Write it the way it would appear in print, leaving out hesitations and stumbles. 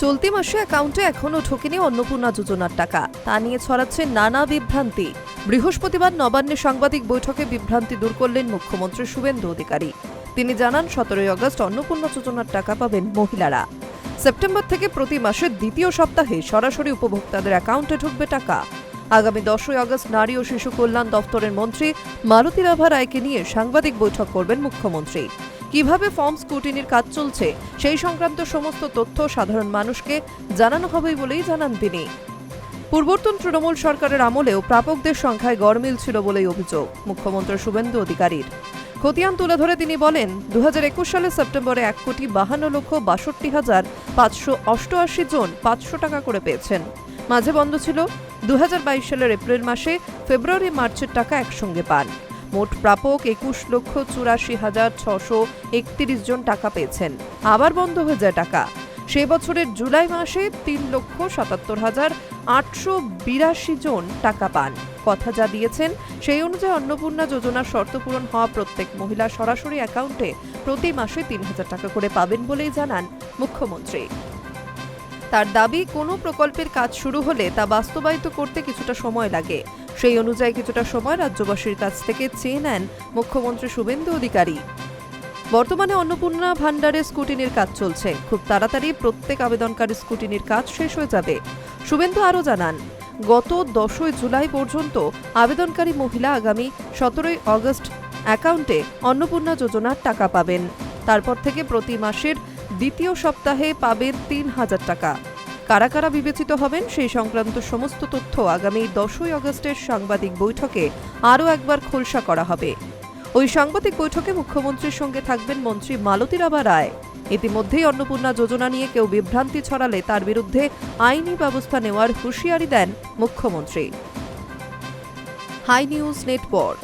চলতি মাসে অ্যাকাউন্টে এখনো ঢোকেনি অন্নপূর্ণা যোজনার টাকা, তা নিয়ে ছড়াচ্ছে নানা বিভ্রান্তি। বৃহস্পতিবার নবান্নে সাংবাদিক বৈঠকে বিভ্রান্তি দূর করলেন মুখ্যমন্ত্রী শুভেন্দু অধিকারী। তিনি জানান 17 আগস্ট অন্নপূর্ণা যোজনার টাকা পাবেন মহিলারা। সেপ্টেম্বর থেকে প্রতি মাসের দ্বিতীয় সপ্তাহে সরাসরি উপভোক্তাদের অ্যাকাউন্টে ঢুকবে টাকা। আগামী 10 আগস্ট নারী ও শিশু কল্যাণ দফতরের মন্ত্রী মালতী রাভা রায়কে নিয়ে সাংবাদিক বৈঠক করবেন মুখ্যমন্ত্রী। কিভাবে ফর্ম স্ক্রুটিনির কাজ চলছে সেই সংক্রান্ত সমস্ত তথ্য সাধারণ মানুষকে জানানো হবে বলেই জানান তিনি। পূর্বতন তৃণমূল সরকারের আমলেও প্রাপকদের সংখ্যায় গড়মিল ছিল বলেই অভিযোগ মুখ্যমন্ত্রী শুভেন্দু অধিকারীর। খতিয়ান তুলে ধরে তিনি বলেন, 2021 সালের সেপ্টেম্বরে 1,52,588 জন 500 টাকা করে পেয়েছেন। মাঝে বন্ধ ছিল। 2022 সালের এপ্রিল মাসে ফেব্রুয়ারি মার্চের টাকা একসঙ্গে পান। মোট প্রাপক 21,84,631 জন টাকা পেয়েছেন। আবার বন্ধ হয়ে যায় টাকা। সে বছরের জুলাই মাসে 3,77,882 জন টাকা পান। কথা যা দিয়েছেন সেই অনুযায়ী অন্নপূর্ণা যোজনার শর্ত পূরণ হওয়া প্রত্যেক মহিলা সরাসরি অ্যাকাউন্টে প্রতি মাসে 3,000 টাকা করে পাবেন বলেই জানান মুখ্যমন্ত্রী। তার দাবি, কোনো প্রকল্পের কাজ শুরু হলে তা বাস্তবায়িত করতে কিছুটা সময় লাগে। সেই অনুযায়ী কিছুটা সময় রাজ্যবাসীর কাছ থেকে চেয়ে নেন মুখ্যমন্ত্রী শুভেন্দু অধিকারী। বর্তমানে অন্নপূর্ণা ভান্ডারে স্ক্রুটিনির কাজ চলছে। খুব তাড়াতাড়ি প্রত্যেক আবেদনকারী স্ক্রুটিনির কাজ শেষ হয়ে যাবে। শুভেন্দু আরও জানান, গত 10 জুলাই পর্যন্ত আবেদনকারী মহিলা আগামী 17 আগস্ট অ্যাকাউন্টে অন্নপূর্ণা যোজনার টাকা পাবেন। তারপর থেকে প্রতি মাসের দ্বিতীয় সপ্তাহে পাবেন 3,000 টাকা। কারা কারা বিবেচিত হবেন সেই সংক্রান্ত সমস্ত তথ্য আগামী 10 আগস্টের সাংবাদিক বৈঠকে আরও একবার খোলসা করা হবে। ওই সাংবাদিক বৈঠকে মুখ্যমন্ত্রীর সঙ্গে থাকবেন মন্ত্রী মালতী রাভা রায়। ইতিমধ্যেই অন্নপূর্ণা যোজনা নিয়ে কেউ বিভ্রান্তি ছড়ালে তার বিরুদ্ধে আইনি ব্যবস্থা নেওয়ার হুঁশিয়ারি দেন মুখ্যমন্ত্রী। Hi news network.